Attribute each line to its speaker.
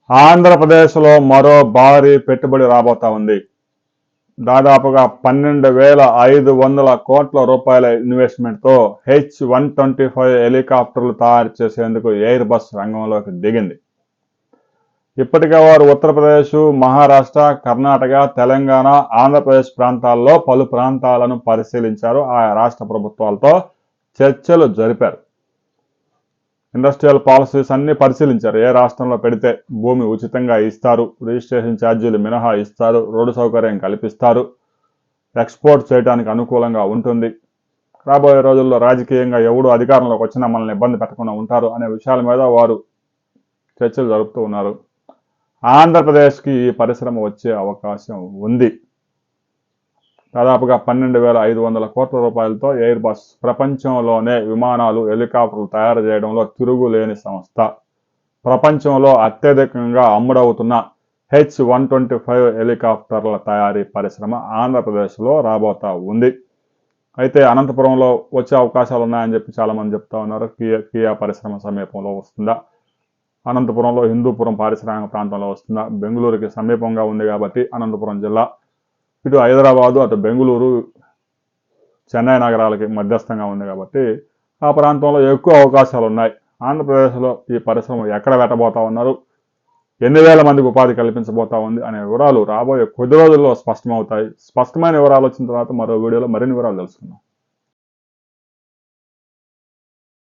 Speaker 1: ఆంధ్రప్రదేశ్లో మరో భారీ పెట్టుబడి రాబోతా ఉంది. దాదాపుగా 12,500 కోట్ల రూపాయల ఇన్వెస్ట్మెంట్తో H-125 హెలికాప్టర్లు తయారు చేసేందుకు ఎయిర్ బస్ రంగంలోకి దిగింది. ఇప్పటికే వారు ఉత్తరప్రదేశ్, మహారాష్ట్ర, కర్ణాటక, తెలంగాణ, ఆంధ్రప్రదేశ్ ప్రాంతాల్లో పలు ప్రాంతాలను పరిశీలించారు. ఆయా రాష్ట్ర ప్రభుత్వాలతో చర్చలు జరిపారు. ఇండస్ట్రియల్ పాలసీస్ అన్ని పరిశీలించారు. ఏ రాష్ట్రంలో పెడితే భూమి ఉచితంగా ఇస్తారు, రిజిస్ట్రేషన్ ఛార్జీలు మినహా ఇస్తారు, రోడ్డు సౌకర్యం కల్పిస్తారు, ఎక్స్పోర్ట్ చేయడానికి అనుకూలంగా ఉంటుంది, రాబోయే రోజుల్లో రాజకీయంగా ఎవడు అధికారంలోకి వచ్చినా మనల్ని ఇబ్బంది పెట్టకుండా ఉంటారు అనే విషయాల మీద వారు చర్చలు జరుపుతూ ఉన్నారు. ఆంధ్రప్రదేశ్కి ఈ పరిశ్రమ వచ్చే అవకాశం ఉంది. దాదాపుగా 12,500 కోట్ల రూపాయలతో ఎయిర్ బస్ ప్రపంచంలోనే విమానాలు, హెలికాప్టర్లు తయారు చేయడంలో తిరుగులేని సంస్థ. ప్రపంచంలో అత్యధికంగా అమ్ముడవుతున్న H-125 హెలికాప్టర్ల తయారీ పరిశ్రమ ఆంధ్రప్రదేశ్లో రాబోతా ఉంది. అయితే అనంతపురంలో వచ్చే అవకాశాలు ఉన్నాయని చెప్పి చాలామంది చెప్తా ఉన్నారు. కియా పరిశ్రమ సమీపంలో వస్తుందా, అనంతపురంలో హిందూపురం పారిశ్రామిక ప్రాంతంలో వస్తుందా, బెంగళూరుకి సమీపంగా ఉంది కాబట్టి అనంతపురం జిల్లా, ఇటు హైదరాబాదు, అటు బెంగళూరు, చెన్నై నగరాలకి మధ్యస్థంగా ఉంది కాబట్టి ఆ ప్రాంతంలో ఎక్కువ అవకాశాలు ఉన్నాయి. ఆంధ్రప్రదేశ్లో ఈ పరిశ్రమ ఎక్కడ పెట్టబోతా ఉన్నారు, ఎన్ని వేల మందికి ఉపాధి కల్పించబోతా ఉంది అనే వివరాలు రాబోయే కొద్ది రోజుల్లో స్పష్టమవుతాయి. స్పష్టమైన వివరాలు వచ్చిన తర్వాత మరో వీడియోలో మరిన్ని వివరాలు తెలుసుకుందాం.